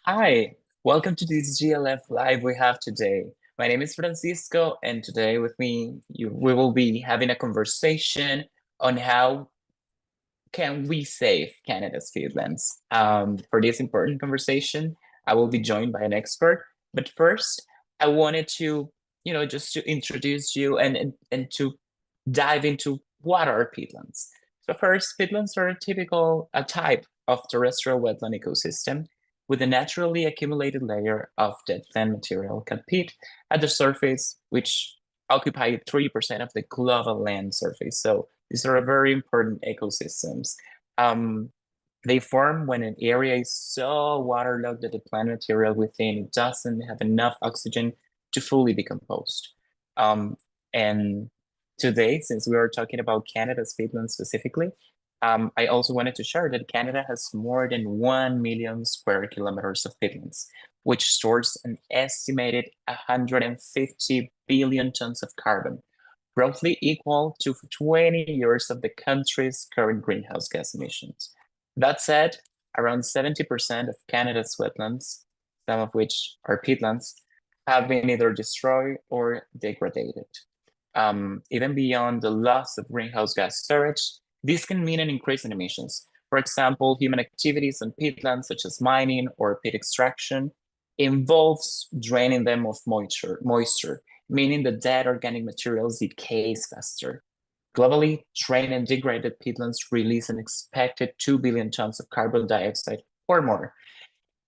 Hi, welcome to this GLF Live we have today. My name is Francisco, and today with me, we will be having a conversation on how can we save Canada's peatlands. For this important conversation, I will be joined by an expert. But first, I wanted to, just to introduce you and to dive into what are peatlands. So first, peatlands are a type of terrestrial wetland ecosystem with a naturally accumulated layer of dead plant material called peat at the surface, which occupy 3% of the global land surface. So these are very important ecosystems. Um, they form when an area is so waterlogged that the plant material within it doesn't have enough oxygen to fully decompose. Um, and today, since we are talking about Canada's peatlands specifically, I also wanted to share that Canada has more than 1 million square kilometers of peatlands, which stores an estimated 150 billion tons of carbon, roughly equal to 20 years of the country's current greenhouse gas emissions. That said, around 70% of Canada's wetlands, some of which are peatlands, have been either destroyed or degraded. Even beyond the loss of greenhouse gas storage, this can mean an increase in emissions. For example, human activities on peatlands, such as mining or peat extraction, involves draining them of moisture, meaning the dead organic materials decays faster. Globally, drained and degraded peatlands release an expected 2 billion tons of carbon dioxide or more.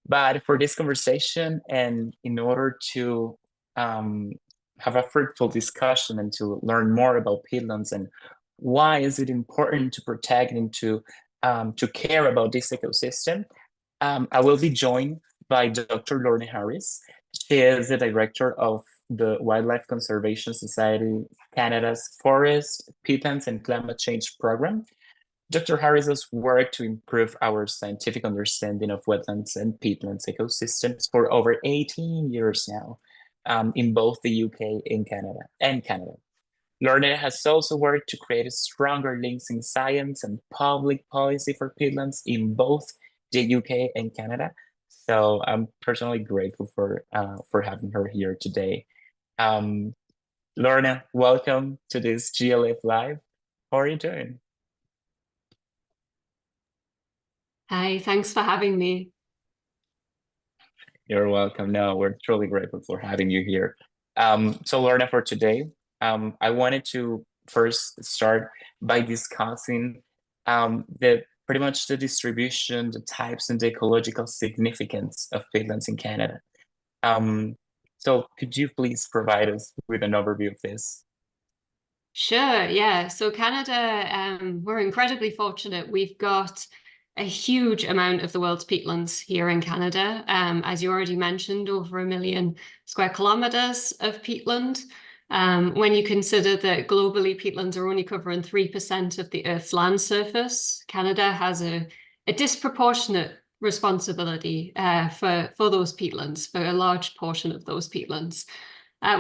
But for this conversation, and in order to um, have a fruitful discussion and to learn more about peatlands and why is it important to protect and to care about this ecosystem, I will be joined by Dr. Lorna Harris. She is the director of the Wildlife Conservation Society Canada's Forest, Peatlands, and Climate Change Program. Dr. Harris has worked to improve our scientific understanding of wetlands and peatlands ecosystems for over 18 years now, in both the UK and Canada. Lorna has also worked to create stronger links in science and public policy for peatlands in both the UK and Canada. So I'm personally grateful for having her here today. Um, Lorna, welcome to this GLF Live. How are you doing? Hi, thanks for having me. You're welcome. No, we're truly grateful for having you here. So Lorna, for today, I wanted to first start by discussing the pretty much the distribution, the types, and the ecological significance of peatlands in Canada. Um, so could you please provide us with an overview of this? Sure, yeah. So Canada, we're incredibly fortunate. We've got a huge amount of the world's peatlands here in Canada. As you already mentioned, over 1 million square kilometers of peatland. When you consider that globally peatlands are only covering 3% of the Earth's land surface, Canada has a disproportionate responsibility for those peatlands, for a large portion of those peatlands.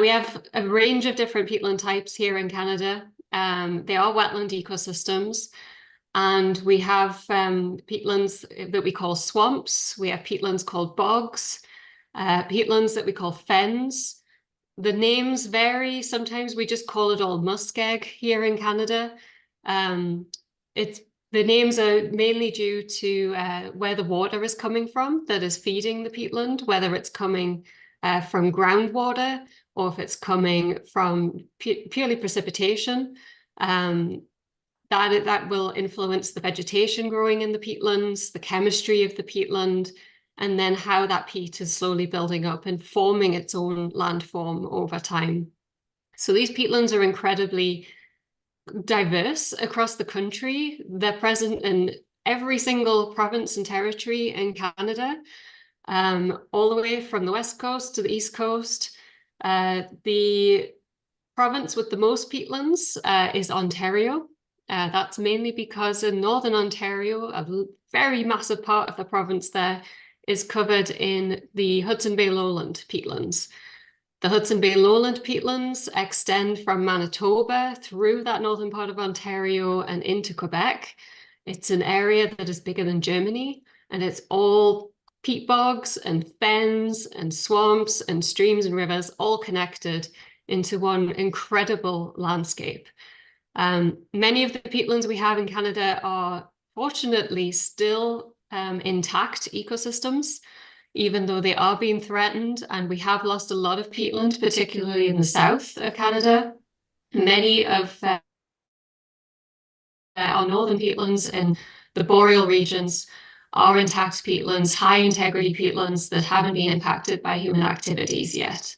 We have a range of different peatland types here in Canada. They are wetland ecosystems, and we have peatlands that we call swamps. We have peatlands called bogs, peatlands that we call fens. The names vary. Sometimes we just call it all muskeg here in Canada. Um, it's the names are mainly due to where the water is coming from that is feeding the peatland, whether it's coming from groundwater or if it's coming from purely precipitation. Um, that will influence the vegetation growing in the peatlands, the chemistry of the peatland, and then how that peat is slowly building up and forming its own landform over time. So these peatlands are incredibly diverse across the country. They're present in every single province and territory in Canada, all the way from the west coast to the east coast. The province with the most peatlands is Ontario. That's mainly because in Northern Ontario, a very massive part of the province there is covered in the Hudson Bay Lowland peatlands. The Hudson Bay Lowland peatlands extend from Manitoba through that northern part of Ontario and into Quebec. It's an area that is bigger than Germany, and it's all peat bogs and fens and swamps and streams and rivers all connected into one incredible landscape. Many of the peatlands we have in Canada are fortunately still intact ecosystems, even though they are being threatened, and we have lost a lot of peatland, particularly in the south of Canada. Many of our northern peatlands in the boreal regions are intact peatlands, high integrity peatlands that haven't been impacted by human activities yet.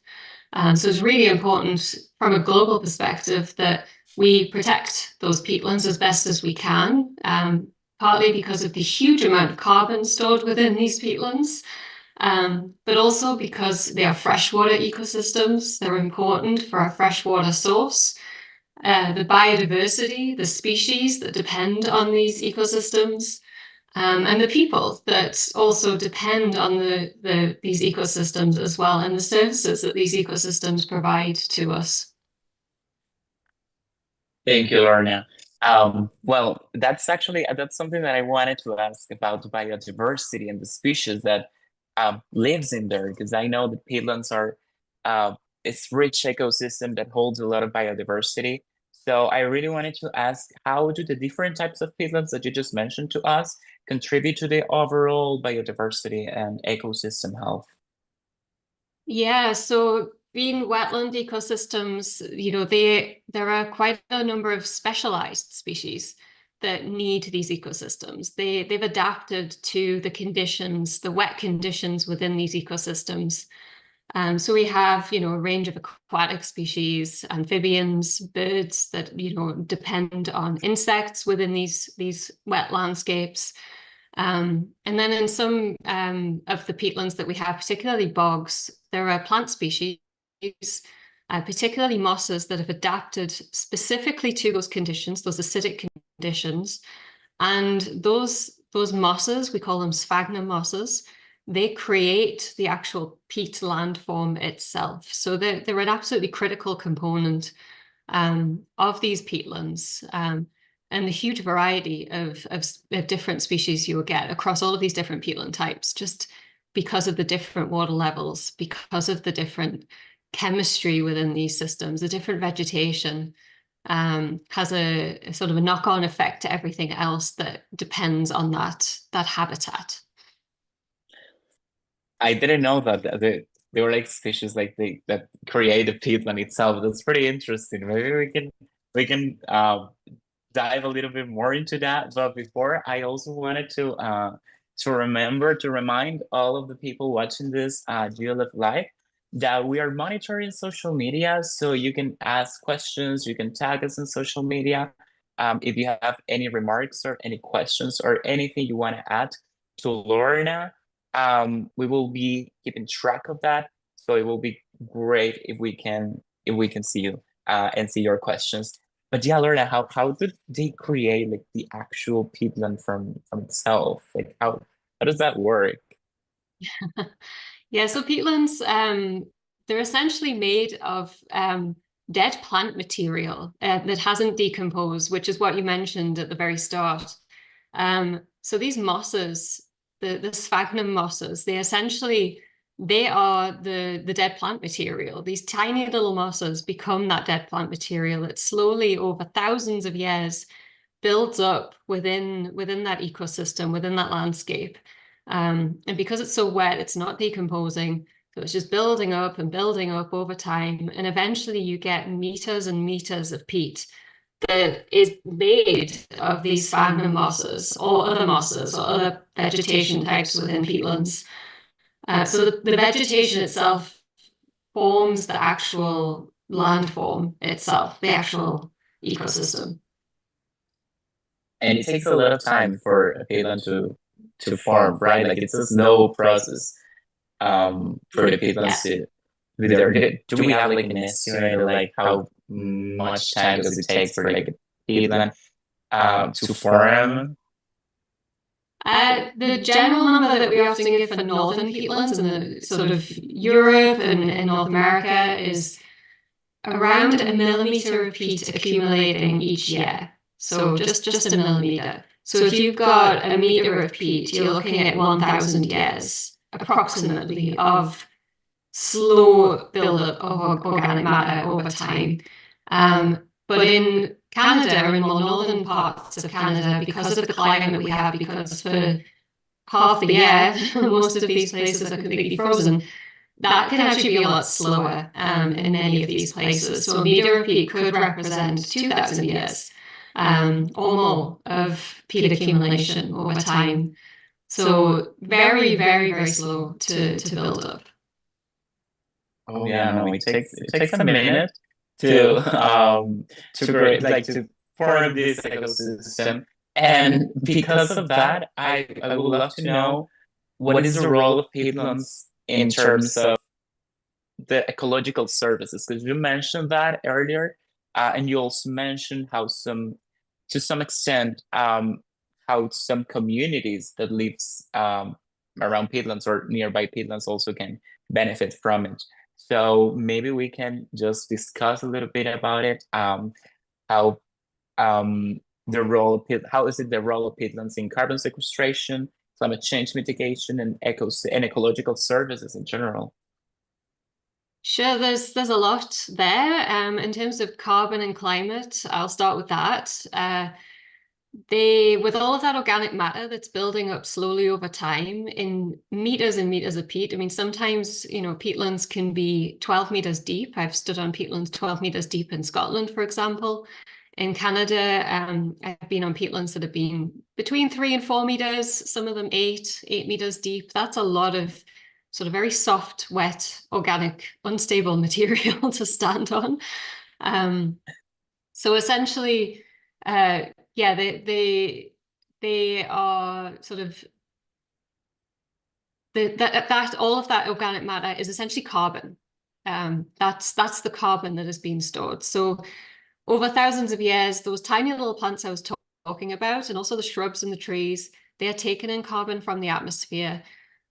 So it's really important from a global perspective that we protect those peatlands as best as we can, partly because of the huge amount of carbon stored within these peatlands, but also because they are freshwater ecosystems. They're important for our freshwater source. The biodiversity, the species that depend on these ecosystems, and the people that also depend on these ecosystems as well, and the services that these ecosystems provide to us. Thank you, Lorna. Well, that's something that I wanted to ask about the biodiversity and the species that lives in there, because I know the peatlands are it's rich ecosystem that holds a lot of biodiversity. So I really wanted to ask, how do the different types of peatlands that you just mentioned to us contribute to the overall biodiversity and ecosystem health? Yeah, so being wetland ecosystems, there are quite a number of specialized species that need these ecosystems. They've adapted to the conditions, the wet conditions within these ecosystems. So we have, a range of aquatic species, amphibians, birds that, depend on insects within these wet landscapes. And then in some of the peatlands that we have, particularly bogs, there are plant species, particularly mosses, that have adapted specifically to those conditions, those acidic conditions. And those mosses, we call them sphagnum mosses, they create the actual peat landform itself. So they're an absolutely critical component of these peatlands. And the huge variety of different species you will get across all of these different peatland types, just because of the different water levels, because of the different chemistry within these systems, the different vegetation has a sort of a knock-on effect to everything else that depends on that habitat. I didn't know that they were like species that create the peatland itself. That's pretty interesting. Maybe we can dive a little bit more into that. But before, I also wanted to remind all of the people watching this GLF Live that we are monitoring social media, so you can ask questions, you can tag us in social media. If you have any remarks or any questions or anything you want to add to Lorna, we will be keeping track of that. So it will be great if we can see you and see your questions. But yeah, Lorna, how did they create like the actual peatland from itself? Like how does that work? Yeah, so peatlands, they're essentially made of dead plant material that hasn't decomposed, which is what you mentioned at the very start. So these mosses, the sphagnum mosses, they are the dead plant material. These tiny little mosses become that dead plant material that slowly over thousands of years builds up within that ecosystem, within that landscape. And because it's so wet, it's not decomposing. So it's just building up and building up over time. And eventually you get meters and meters of peat that is made of these sphagnum mosses or other vegetation types within peatlands. So the vegetation itself forms the actual landform itself, the actual ecosystem. And it takes a lot of time for a peatland to form, right? Like it's a slow process for the peatlands to be there. Do we have like an estimate of like how much time does it take for like a peatland to form? The general number that we often give for northern peatlands in the sort of Europe and North America is around a millimeter of peat accumulating each year. So just a millimeter. So if you've got a meter of peat, you're looking at 1,000 years approximately of slow buildup of organic matter over time. But in Canada, in more northern parts of Canada, because of the climate we have, because for half the year, most of these places are completely frozen, that can actually be a lot slower in many of these places. So a meter of peat could represent 2,000 years or more of peat accumulation over time. So very, very, very slow to build up. Oh yeah, no, it takes a minute to to create like to form this ecosystem. And because of that, I would love to know what is the role of peatlands in terms of the ecological services, because you mentioned that earlier, and you also mentioned how to some extent, how some communities that lives around peatlands or nearby peatlands also can benefit from it. So maybe we can just discuss a little bit about it. How the role of how is it the role of peatlands in carbon sequestration, climate change mitigation, and ecological services in general? Sure, there's a lot there. In terms of carbon and climate, I'll start with that. With all of that organic matter that's building up slowly over time in meters and meters of peat. I mean, sometimes, peatlands can be 12 meters deep. I've stood on peatlands 12 meters deep in Scotland, for example. In Canada, I've been on peatlands that have been between 3 and 4 meters, some of them 8 meters deep. That's a lot of sort of very soft, wet, organic, unstable material to stand on. So essentially, yeah, they are sort of that all of that organic matter is essentially carbon. That's the carbon that has been stored. So over thousands of years, those tiny little plants I was talking about, and also the shrubs and the trees, they are taking in carbon from the atmosphere.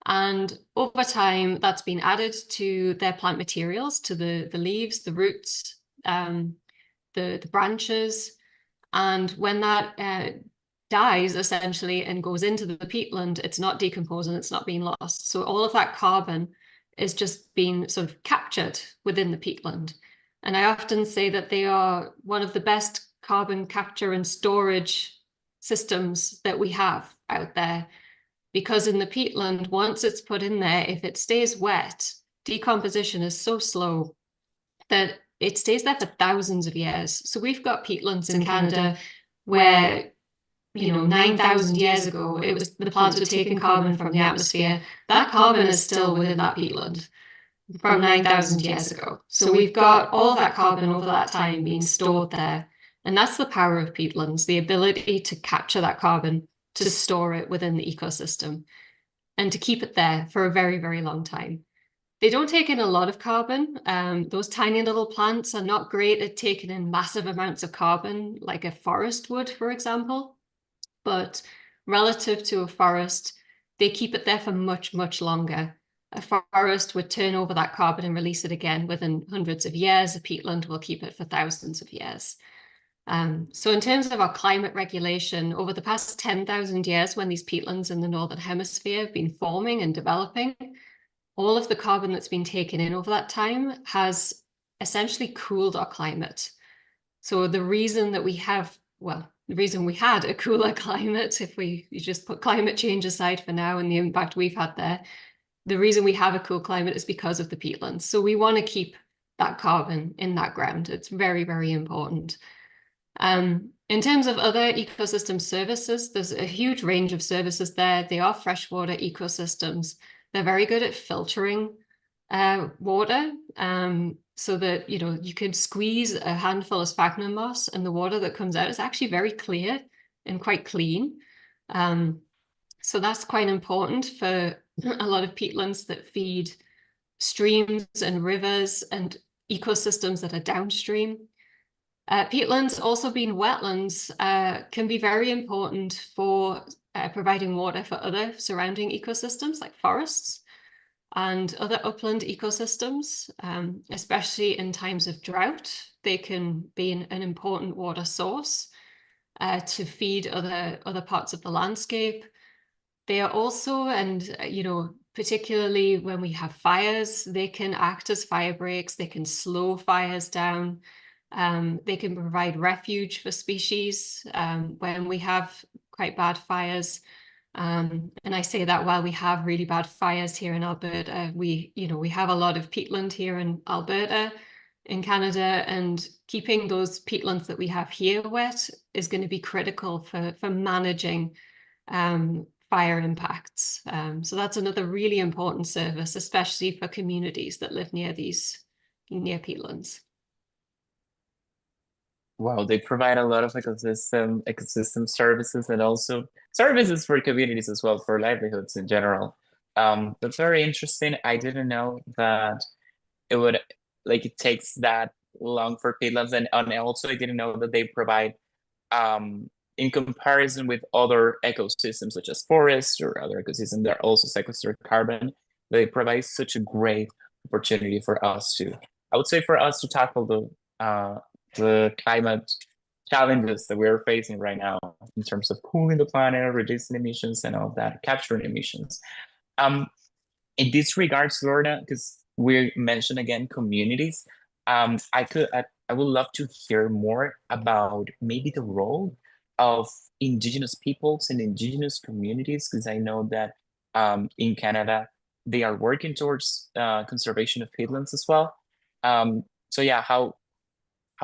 And over time, that's been added to their plant materials, to the leaves, the roots, the branches. And when that dies, essentially, and goes into the peatland, it's not decomposing, it's not being lost. So all of that carbon is just being sort of captured within the peatland. And I often say that they are one of the best carbon capture and storage systems that we have out there. Because in the peatland, once it's put in there, if it stays wet, decomposition is so slow that it stays there for thousands of years. So we've got peatlands in Canada where, 9,000 years ago, it was the plants were taking carbon from the atmosphere. That carbon is still within that peatland from 9,000 years ago. So we've got all that carbon over that time being stored there. And that's the power of peatlands, the ability to capture that carbon, to store it within the ecosystem, and to keep it there for a very, very long time. They don't take in a lot of carbon. Those tiny little plants are not great at taking in massive amounts of carbon, like a forest would, for example. But relative to a forest, they keep it there for much, much longer. A forest would turn over that carbon and release it again within hundreds of years. A peatland will keep it for thousands of years. So in terms of our climate regulation, over the past 10,000 years, when these peatlands in the Northern Hemisphere have been forming and developing, all of the carbon that's been taken in over that time has essentially cooled our climate. So the reason that we have, the reason we had a cooler climate, if you just put climate change aside for now and the impact we've had there, the reason we have a cool climate is because of the peatlands. So we want to keep that carbon in that ground. It's very, very important. In terms of other ecosystem services, there's a huge range of services there. They are freshwater ecosystems. They're very good at filtering water, so that you can squeeze a handful of sphagnum moss and the water that comes out is actually very clear and quite clean. So that's quite important for a lot of peatlands that feed streams and rivers and ecosystems that are downstream. Peatlands, also being wetlands, can be very important for providing water for other surrounding ecosystems like forests and other upland ecosystems, especially in times of drought. They can be an important water source to feed other parts of the landscape. They are also, and particularly when we have fires. They can act as fire breaks, they can slow fires down, they can provide refuge for species when we have quite bad fires. And I say that while we have really bad fires here in Alberta, we have a lot of peatland here in Alberta, in Canada, and keeping those peatlands that we have here wet is going to be critical for managing fire impacts. So that's another really important service, especially for communities that live near peatlands. Wow, they provide a lot of ecosystem services and also services for communities as well, for livelihoods in general. That's very interesting. I didn't know that it would it takes that long for peatlands, and also I didn't know that they provide in comparison with other ecosystems such as forests or other ecosystems that also sequester carbon, they provide such a great opportunity for us to, I would say, for us to tackle the climate challenges that we're facing right now in terms of cooling the planet, reducing emissions, and all of that, capturing emissions. In this regards, Lorna, because we mentioned again communities, I would love to hear more about maybe the role of indigenous peoples and indigenous communities, because I know that in Canada they are working towards conservation of peatlands as well. So yeah, how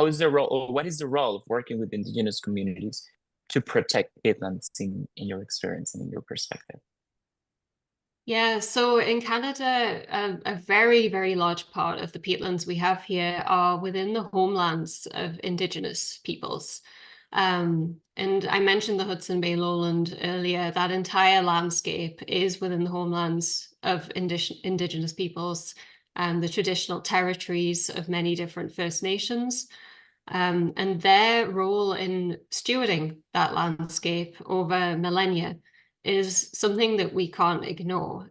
is the role, or what is the role of working with indigenous communities to protect peatlands in your experience and in your perspective? Yeah, so in Canada, a very, very large part of the peatlands we have here are within the homelands of Indigenous peoples. And I mentioned the Hudson Bay lowland earlier. That entire landscape is within the homelands of Indigenous peoples and the traditional territories of many different First Nations. And their role in stewarding that landscape over millennia is something that we can't ignore.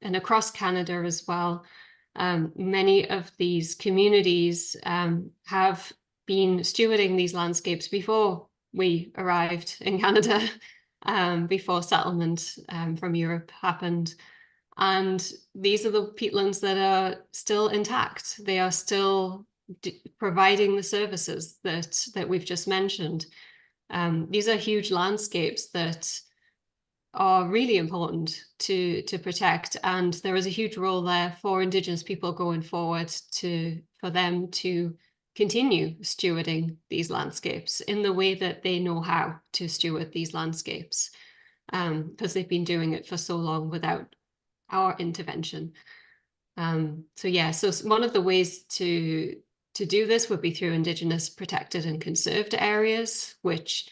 And across Canada as well, many of these communities have been stewarding these landscapes before we arrived in Canada, before settlement from Europe happened. And these are the peatlands that are still intact. They are still providing the services that we've just mentioned. These are huge landscapes that are really important to protect, and there is a huge role there for Indigenous people going forward for them to continue stewarding these landscapes in the way that they know how to steward these landscapes, because they've been doing it for so long without our intervention. So one of the ways to do this would be through Indigenous protected and conserved areas, which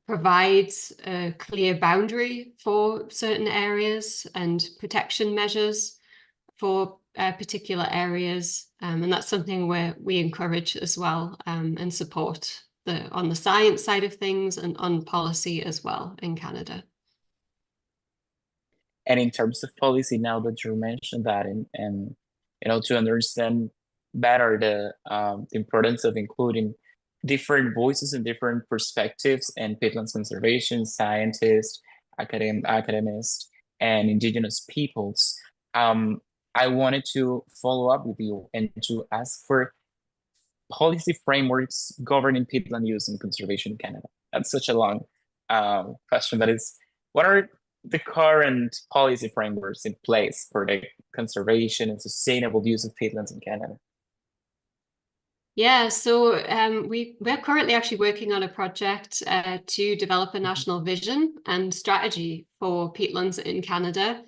provides a clear boundary for certain areas and protection measures for particular areas. And that's something where we encourage as well, and support on the science side of things and on policy as well in Canada. And in terms of policy, now that you mentioned that, and to understand better the importance of including different voices and different perspectives and peatlands conservation, scientists, academists, and indigenous peoples, I wanted to follow up with you and to ask for policy frameworks governing peatland use and conservation in Canada. That's such a long question, but what are the current policy frameworks in place for the conservation and sustainable use of peatlands in Canada? Yeah, so we're currently actually working on a project to develop a national vision and strategy for peatlands in Canada.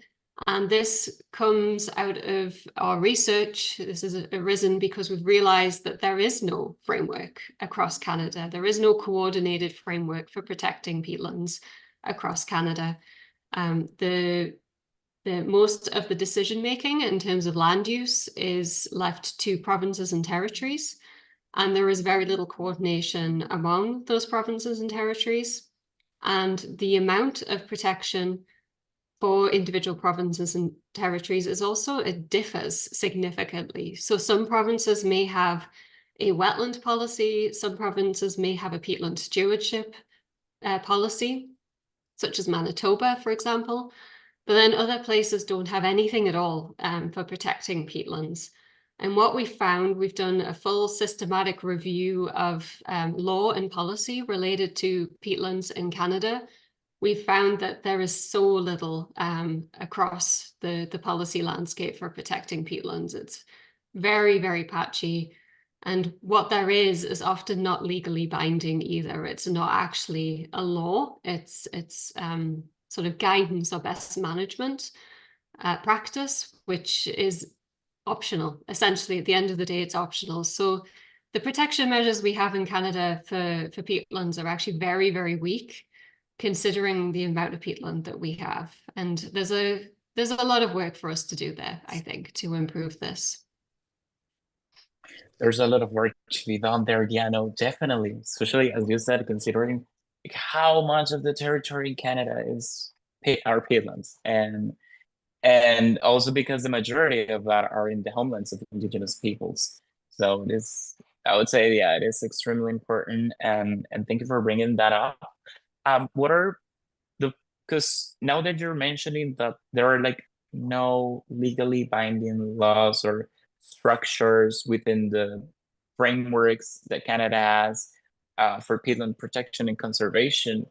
And this comes out of our research. This has arisen because we've realized that there is no framework across Canada. There is no coordinated framework for protecting peatlands across Canada. The most of the decision making in terms of land use is left to provinces and territories, and there is very little coordination among those provinces and territories. And the amount of protection for individual provinces and territories is also, it differs significantly. So some provinces may have a wetland policy, some provinces may have a peatland stewardship policy, such as Manitoba, for example. But then other places don't have anything at all for protecting peatlands. And what we found, we've done a full systematic review of law and policy related to peatlands in Canada. We've found that there is so little across the policy landscape for protecting peatlands. It's very, very patchy. And what there is often not legally binding either. It's not actually a law. It's sort of guidance or best management practice, which is optional. Essentially, at the end of the day, it's optional. So the protection measures we have in Canada for peatlands are actually very, very weak, considering the amount of peatland that we have. And there's a lot of work for us to do there, I think, to improve this. There's a lot of work to be done there. Yeah, no, definitely. Especially as you said, considering like, how much of the territory in Canada is are peatlands, and also because the majority of that are in the homelands of indigenous peoples. So this, I would say, yeah, it is extremely important, and thank you for bringing that up. What are the, because now that you're mentioning that there are like no legally binding laws or structures within the frameworks that Canada has for peatland protection and conservation,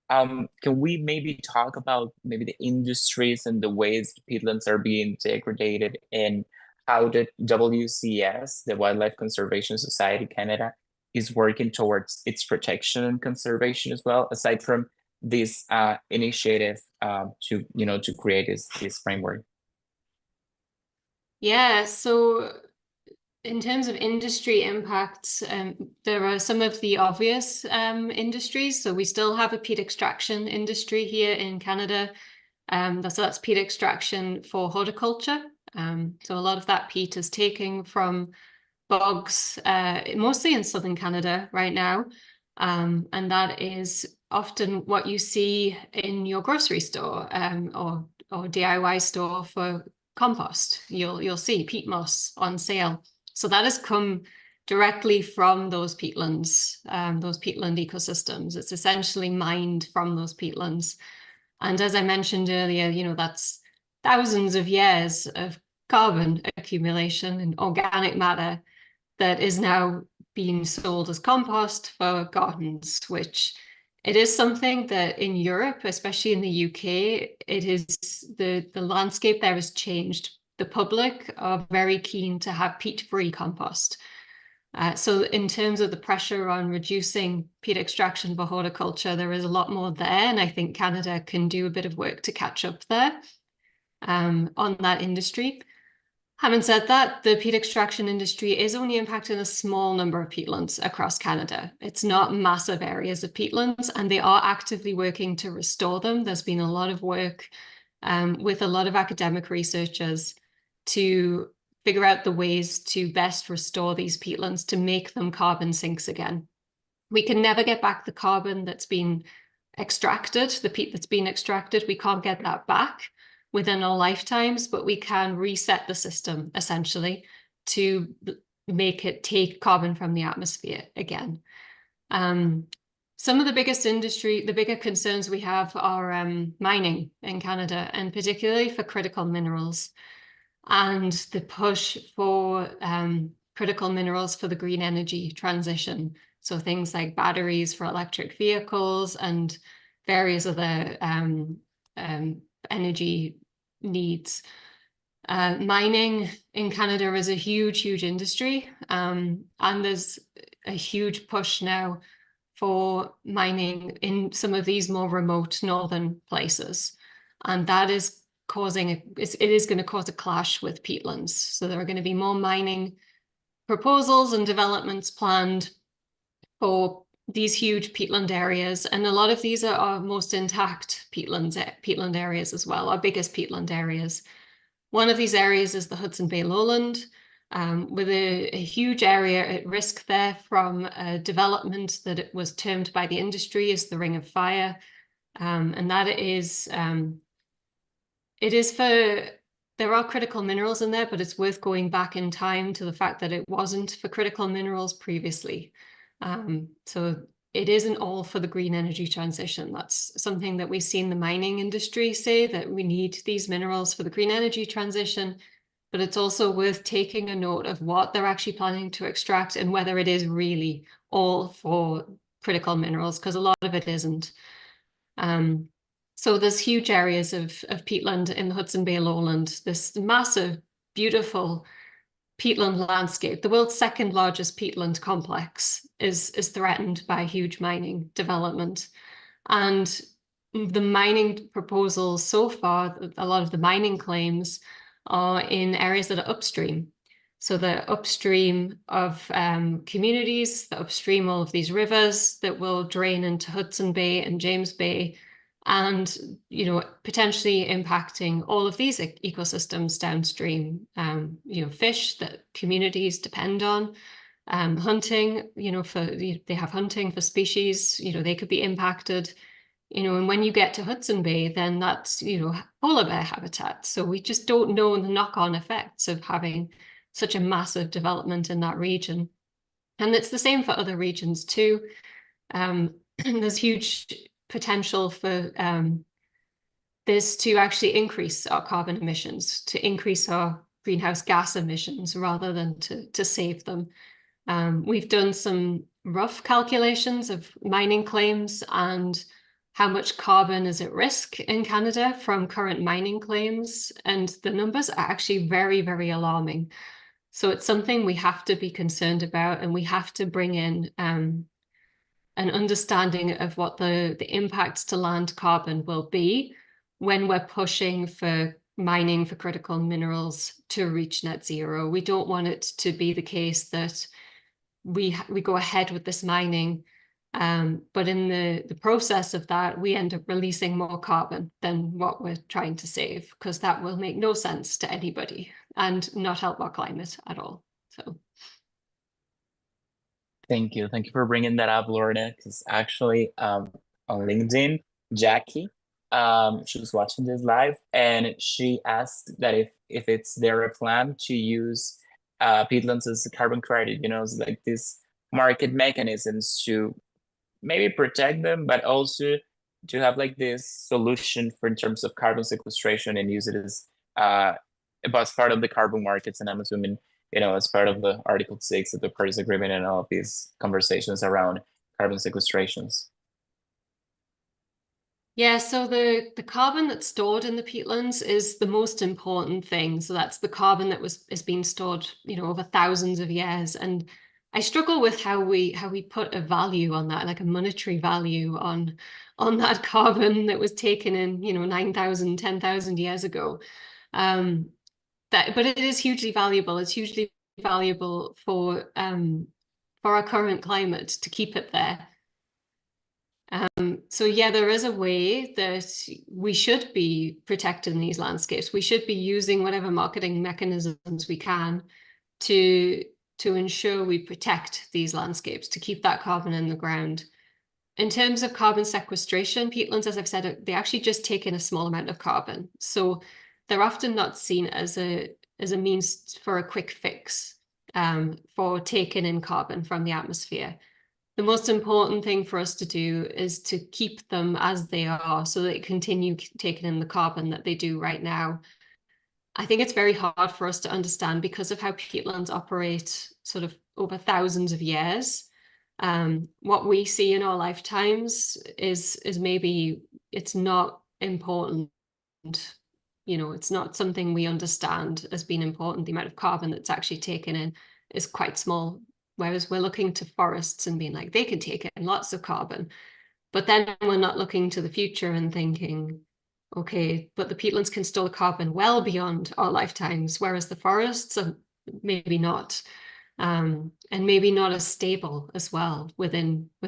can we maybe talk about maybe the industries and the ways the peatlands are being degraded, and how the WCS, the Wildlife Conservation Society Canada, is working towards its protection and conservation as well, aside from this initiative to to create this framework? Yeah, so in terms of industry impacts, there are some of the obvious industries. So we still have a peat extraction industry here in Canada. That's peat extraction for horticulture. So a lot of that peat is taken from bogs, mostly in southern Canada right now. And that is often what you see in your grocery store or DIY store for compost. You'll see peat moss on sale. So that has come directly from those peatlands, those peatland ecosystems. It's essentially mined from those peatlands. And as I mentioned earlier, that's thousands of years of carbon accumulation and organic matter that is now being sold as compost for gardens, which it is something that in Europe, especially in the UK, it is the landscape there has changed. The public are very keen to have peat-free compost. So in terms of the pressure on reducing peat extraction for horticulture, there is a lot more there. And I think Canada can do a bit of work to catch up there on that industry. Having said that, the peat extraction industry is only impacting a small number of peatlands across Canada. It's not massive areas of peatlands, and they are actively working to restore them. There's been a lot of work with a lot of academic researchers to figure out the ways to best restore these peatlands to make them carbon sinks again. We can never get back the carbon that's been extracted, the peat that's been extracted. We can't get that back within our lifetimes, but we can reset the system essentially to make it take carbon from the atmosphere again. Some of the bigger concerns we have are mining in Canada, and particularly for critical minerals, and the push for critical minerals for the green energy transition. So things like batteries for electric vehicles and various other energy needs. Mining in Canada is a huge, huge industry, and there's a huge push now for mining in some of these more remote northern places, and that is it is going to cause a clash with peatlands. So there are going to be more mining proposals and developments planned for these huge peatland areas, and a lot of these are our most intact peatland areas as well, our biggest peatland areas. One of these areas is the Hudson Bay lowland, with a huge area at risk there from a development that it was termed by the industry as the Ring of Fire, and that is there are critical minerals in there, but it's worth going back in time to the fact that it wasn't for critical minerals previously. So it isn't all for the green energy transition. That's something that we see in the mining industry say, that we need these minerals for the green energy transition, but it's also worth taking a note of what they're actually planning to extract and whether it is really all for critical minerals, because a lot of it isn't. So there's huge areas of peatland in the Hudson Bay lowland, this massive, beautiful peatland landscape. The world's second largest peatland complex is threatened by huge mining development. And the mining proposals so far, a lot of the mining claims are in areas that are upstream. So they're upstream of communities, the upstream all of these rivers that will drain into Hudson Bay and James Bay, and potentially impacting all of these ecosystems downstream. Fish that communities depend on, hunting. They have hunting for species. They could be impacted. And when you get to Hudson Bay, then that's polar bear habitat. So we just don't know the knock-on effects of having such a massive development in that region. And it's the same for other regions too. There's huge potential for this to actually increase our carbon emissions, to increase our greenhouse gas emissions rather than to save them. We've done some rough calculations of mining claims and how much carbon is at risk in Canada from current mining claims, and the numbers are actually very, very alarming. So it's something we have to be concerned about, and we have to bring in an understanding of what the impacts to land carbon will be when we're pushing for mining for critical minerals to reach net zero. We don't want it to be the case that we go ahead with this mining, but in the process of that, we end up releasing more carbon than what we're trying to save, because that will make no sense to anybody and not help our climate at all. So. Thank you for bringing that up, Lorna, because actually on LinkedIn, Jackie, she was watching this live and she asked that if it's their plan to use peatlands as a carbon credit, it's like these market mechanisms to maybe protect them, but also to have like this solution for in terms of carbon sequestration and use it as part of the carbon markets. And I'm assuming, as part of the Article 6 of the Paris Agreement and all of these conversations around carbon sequestrations. Yeah, so the carbon that's stored in the peatlands is the most important thing. So that's the carbon that is being stored, over thousands of years. And I struggle with how we put a value on that, like a monetary value on that carbon that was taken in, 9,000, 10,000 years ago. But it is hugely valuable. It's hugely valuable for our current climate to keep it there. So yeah, there is a way that we should be protecting these landscapes. We should be using whatever marketing mechanisms we can to ensure we protect these landscapes, to keep that carbon in the ground. In terms of carbon sequestration, peatlands, as I've said, they actually just take in a small amount of carbon. So they're often not seen as a means for a quick fix for taking in carbon from the atmosphere. The most important thing for us to do is to keep them as they are so they continue taking in the carbon that they do right now. I think it's very hard for us to understand because of how peatlands operate sort of over thousands of years. What we see in our lifetimes is maybe it's not important. It's not something we understand as being important. The amount of carbon that's actually taken in is quite small. Whereas we're looking to forests and being like, they can take in lots of carbon. But then we're not looking to the future and thinking, okay, but the peatlands can store carbon well beyond our lifetimes, whereas the forests are maybe not. And maybe not as stable as well with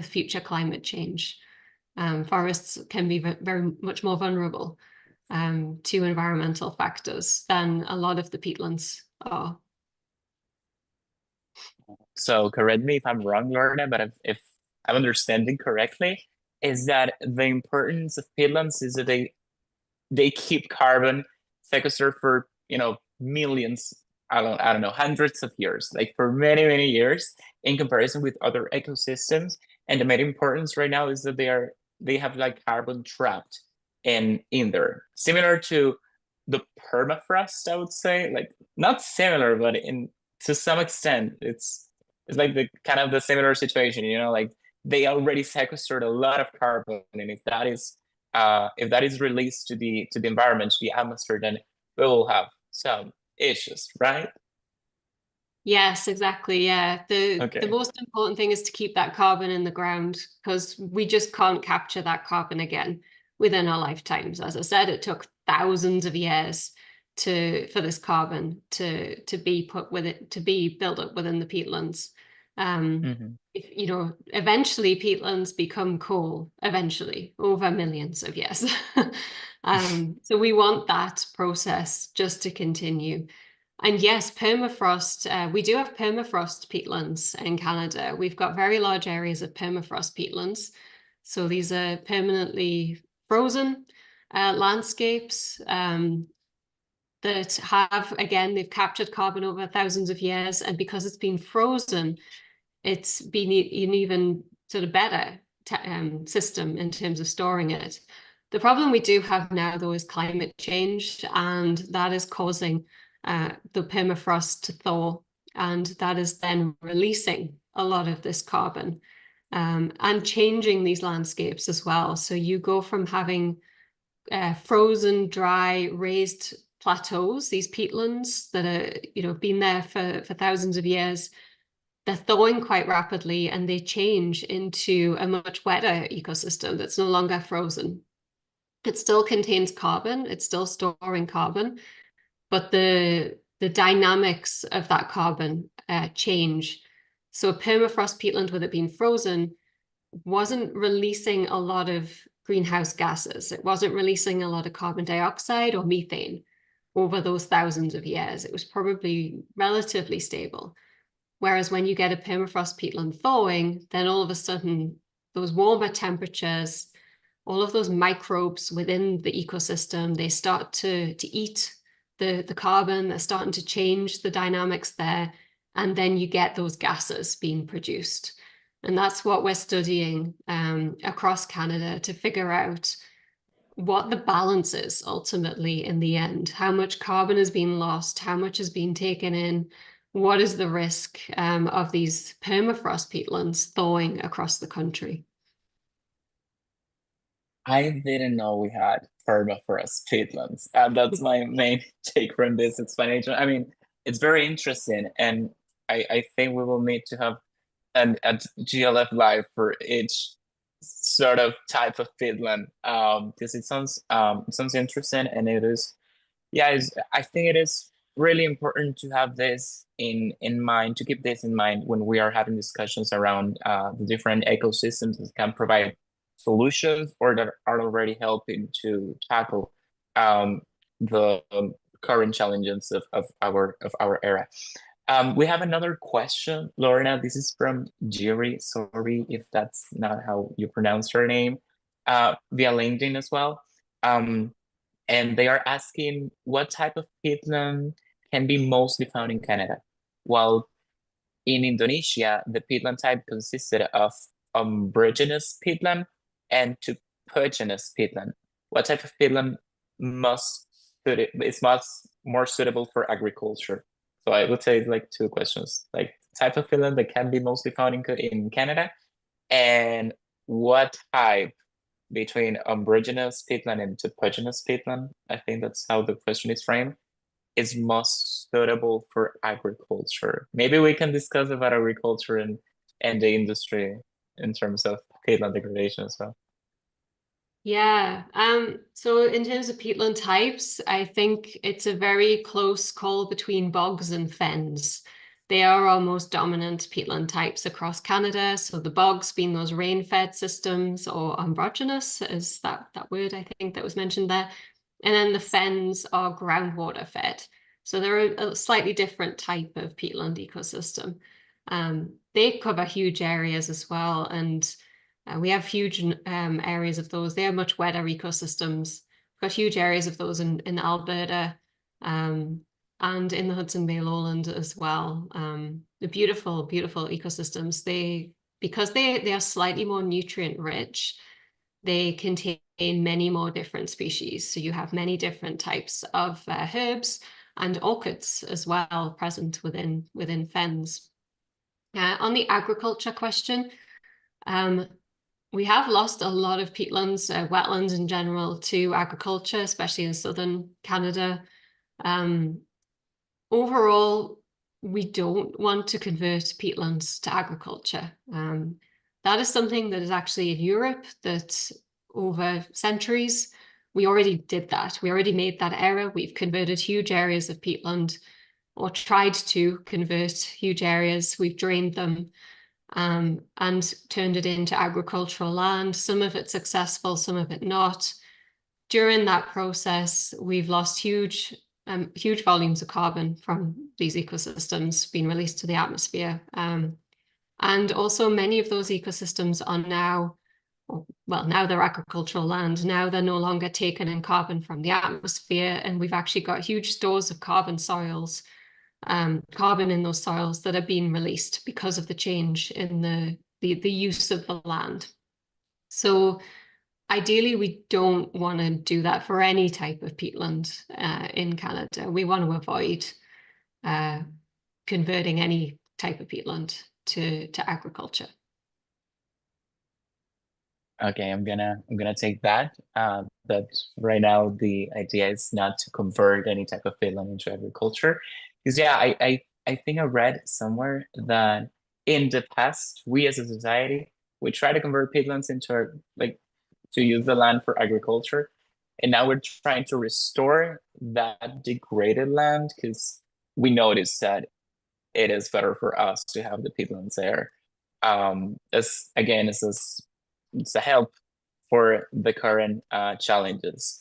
future climate change. Forests can be very much more vulnerable to environmental factors than a lot of the peatlands are. So correct me if I'm wrong, Lorna, but if I'm understanding correctly, is that the importance of peatlands is that they keep carbon sequestered for millions, I don't know, hundreds of years, like for many years, in comparison with other ecosystems. And the main importance right now is that they have like carbon trapped in there, similar to the permafrost, I would say. Like not similar, but in to some extent, it's like the kind of the similar situation, like they already sequestered a lot of carbon, and if that is released to the environment, to the atmosphere, then we will have some issues, right? Yes, exactly. Yeah. The Okay. most important thing is to keep that carbon in the ground because we just can't capture that carbon again within our lifetimes. As I said, it took thousands of years for this carbon to be put with it to be built up within the peatlands. Hmm. Eventually peatlands become coal, eventually, over millions of years. So we want that process just to continue. And yes, permafrost, we do have permafrost peatlands in Canada. We've got very large areas of permafrost peatlands. So these are permanently frozen landscapes that have, again, they've captured carbon over thousands of years. And because it's been frozen, it's been an even sort of better system in terms of storing it. The problem we do have now, though, is climate change, and that is causing the permafrost to thaw, and that is then releasing a lot of this carbon and changing these landscapes as well. So you go from having frozen, dry, raised plateaus, these peatlands that are, been there for thousands of years. They're thawing quite rapidly and they change into a much wetter ecosystem that's no longer frozen. It still contains carbon, it's still storing carbon, but the dynamics of that carbon change. So a permafrost peatland with it being frozen wasn't releasing a lot of greenhouse gases. It wasn't releasing a lot of carbon dioxide or methane over those thousands of years. It was probably relatively stable. Whereas when you get a permafrost peatland thawing, then all of a sudden, those warmer temperatures, all of those microbes within the ecosystem, they start to eat the carbon, they're starting to change the dynamics there. And then you get those gases being produced. And that's what we're studying across Canada to figure out what the balance is ultimately in the end. How much carbon has been lost? How much has been taken in? What is the risk of these permafrost peatlands thawing across the country? I didn't know we had permafrost peatlands. That's my main take from this explanation. I mean, it's very interesting, and I think we will need to have a GLF live for each sort of type of peatland, because it sounds interesting, and it is, yeah, I think it is really important to have this in mind, to keep this in mind when we are having discussions around the different ecosystems that can provide solutions or that are already helping to tackle um, the current challenges of our era. We have another question, Lorna. This is from Jiri. Sorry if that's not how you pronounce her name. Via LinkedIn as well. Um, and they are asking what type of peatland can be mostly found in Canada. While in Indonesia, the peatland type consisted of umbrageous peatland and tupigenous peatland. What type of peatland is much more suitable for agriculture? So I would say it's like two questions, like type of peatland that can be mostly found in Canada, and what type between umbrageous peatland and tupigenous peatland, I think that's how the question is framed, is most suitable for agriculture. Maybe we can discuss about agriculture and the industry in terms of peatland degradation as well. Yeah. So in terms of peatland types, I think it's a very close call between bogs and fens. They are our most dominant peatland types across Canada. So the bogs being those rain-fed systems, or androgynous is that word I think that was mentioned there. And then the fens are groundwater fed. So they're a slightly different type of peatland ecosystem. They cover huge areas as well, and we have huge areas of those. They are much wetter ecosystems. We've got huge areas of those in Alberta and in the Hudson Bay lowland as well. The beautiful, beautiful ecosystems. because they are slightly more nutrient rich, they contain many more different species. So you have many different types of herbs and orchids as well present within fens. On the agriculture question, we have lost a lot of peatlands, wetlands in general, to agriculture, especially in southern Canada. Overall, we don't want to convert peatlands to agriculture. That is something that is actually in Europe that over centuries, we already did that. We already made that error. We've converted huge areas of peatland, or tried to convert huge areas. We've drained them and turned it into agricultural land. Some of it successful, some of it not. During that process, we've lost huge volumes of carbon from these ecosystems being released to the atmosphere. And also many of those ecosystems are now, well, now they're agricultural land. Now they're no longer taking in carbon from the atmosphere, and we've actually got huge stores of carbon in those soils that are being released because of the change in the use of the land. So ideally, we don't want to do that for any type of peatland in Canada. We want to avoid converting any type of peatland to agriculture. Okay, I'm gonna take that. That right now the idea is not to convert any type of peatland into agriculture. Because yeah, I think I read somewhere that in the past, we as a society, we try to convert peatlands into like to use the land for agriculture. And now we're trying to restore that degraded land because we noticed that it is better for us to have the peatlands there. As again, it's a help for the current challenges.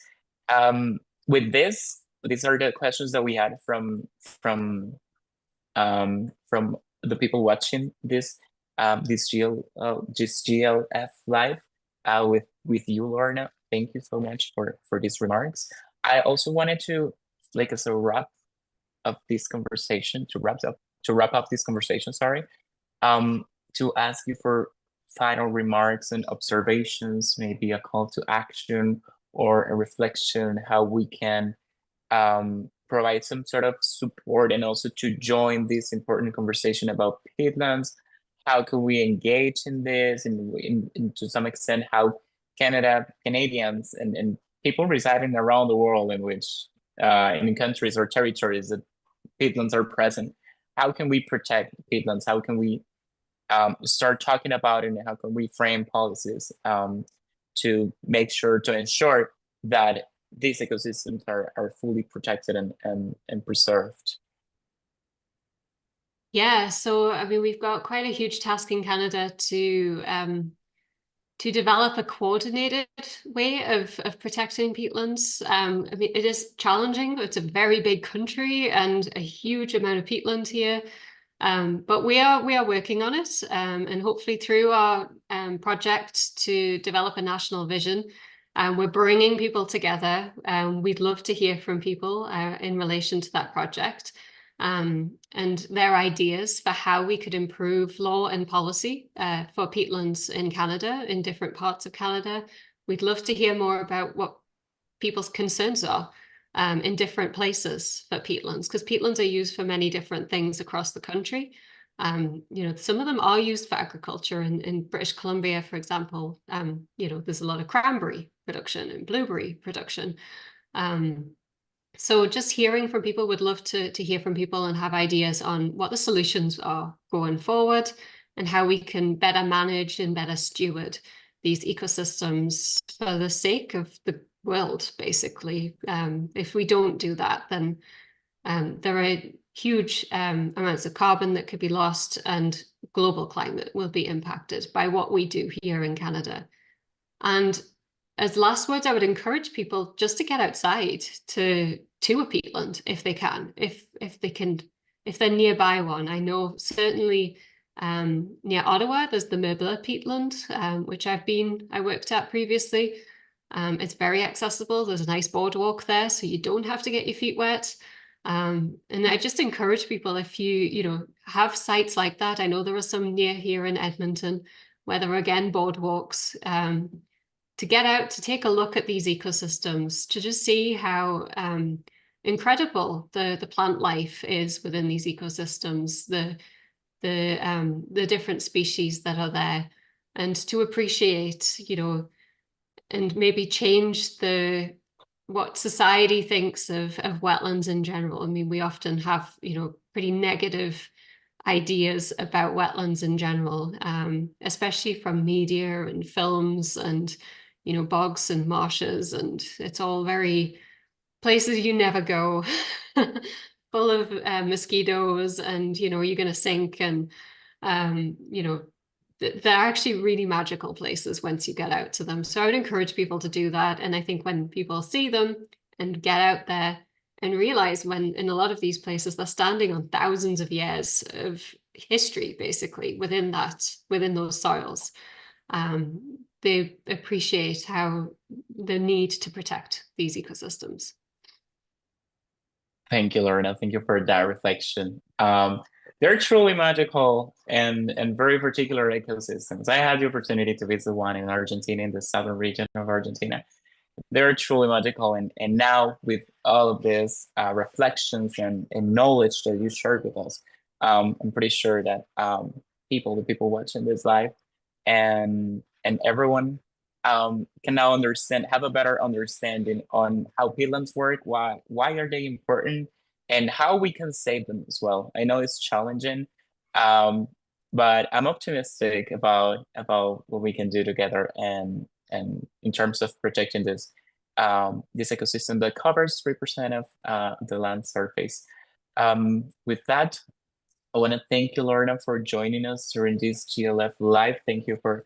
With this, these are the questions that we had from the people watching this this GLF live with you, Lorna. Thank you so much for these remarks. I also wanted to, like, as a wrap up this conversation, to wrap up this conversation, sorry, to ask you for final remarks and observations, maybe a call to action or a reflection, how we can provide some sort of support and also to join this important conversation about peatlands. How can we engage in this, and to some extent, how Canadians and people residing around the world in which in countries or territories that peatlands are present, how can we protect peatlands? How can we start talking about it, and how can we frame policies to make sure to ensure that these ecosystems are fully protected and preserved? Yeah, so I mean, we've got quite a huge task in Canada to develop a coordinated way of protecting peatlands. I mean, it is challenging. It's a very big country and a huge amount of peatland here. But we are working on it, and hopefully through our project to develop a national vision, we're bringing people together. We'd love to hear from people in relation to that project, and their ideas for how we could improve law and policy for peatlands in Canada, in different parts of Canada. We'd love to hear more about what people's concerns are in different places for peatlands, because peatlands are used for many different things across the country. Some of them are used for agriculture. In British Columbia, for example, there's a lot of cranberry production and blueberry production. So just hearing from people, would love to hear from people and have ideas on what the solutions are going forward and how we can better manage and better steward these ecosystems for the sake of the world, basically. If we don't do that, then there are huge amounts of carbon that could be lost, and global climate will be impacted by what we do here in Canada. And as last words, I would encourage people just to get outside to a peatland if they can, if they're nearby one. I know certainly near Ottawa, there's the Merbla peatland, which I worked at previously. It's very accessible. There's a nice boardwalk there, so you don't have to get your feet wet. And I just encourage people, if you know, have sites like that. I know there are some near here in Edmonton, where there are again boardwalks, to get out to take a look at these ecosystems, to just see how incredible the plant life is within these ecosystems, the different species that are there, and to appreciate, you know, and maybe change the what society thinks of wetlands in general. I mean, we often have, you know, pretty negative ideas about wetlands in general, especially from media and films and, you know, bogs and marshes, and it's all very places you never go, full of mosquitoes, and, you know, you're going to sink, and, you know, they're actually really magical places once you get out to them. So I would encourage people to do that. And I think when people see them and get out there and realize, when in a lot of these places, they're standing on thousands of years of history, basically, within those soils, they appreciate how the need to protect these ecosystems. Thank you, Lorna. Thank you for that reflection. They're truly magical and very particular ecosystems. I had the opportunity to visit one in Argentina, in the southern region of Argentina. They're truly magical, and now with all of these reflections and knowledge that you shared with us, I'm pretty sure that the people watching this live, and everyone can now have a better understanding on how peatlands work, why are they important, and how we can save them as well. I know it's challenging, um, but I'm optimistic about what we can do together, and in terms of protecting this ecosystem that covers 3% of the land surface. With that, I want to thank you, Lorna, for joining us during this GLF Live. Thank you for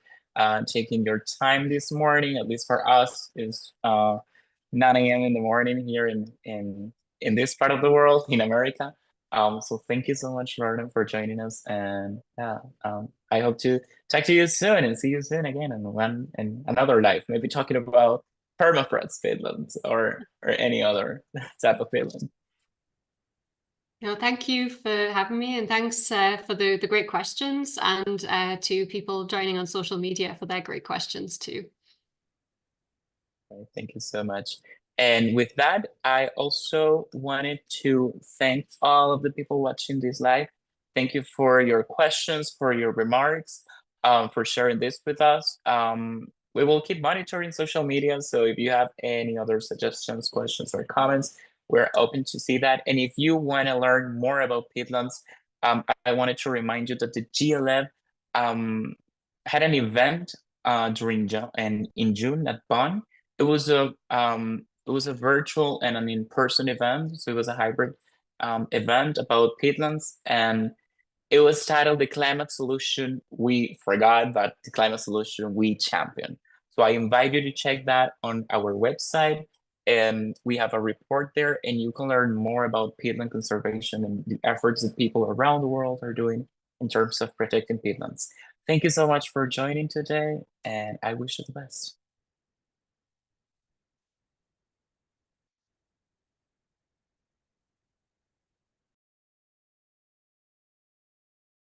taking your time this morning. At least for us, it's 9 a.m. in the morning here in this part of the world, in America. So thank you so much, Lorna, for joining us. And yeah, I hope to talk to you soon and see you soon again in another live, maybe talking about permafrost peatlands or any other type of peatland. No, thank you for having me, and thanks for the great questions, and to people joining on social media for their great questions too. Thank you so much. And with that, I also wanted to thank all of the people watching this live. Thank you for your questions, for your remarks, for sharing this with us. We will keep monitoring social media. So if you have any other suggestions, questions, or comments, we're open to see that. And if you want to learn more about peatlands, I wanted to remind you that the GLF had an event in June at Bonn. It was a virtual and an in-person event, so it was a hybrid event about peatlands, and it was titled "The Climate Solution We Forgot, but the Climate Solution We Champion." So I invite you to check that on our website, and we have a report there, and you can learn more about peatland conservation and the efforts that people around the world are doing in terms of protecting peatlands. Thank you so much for joining today, and I wish you the best.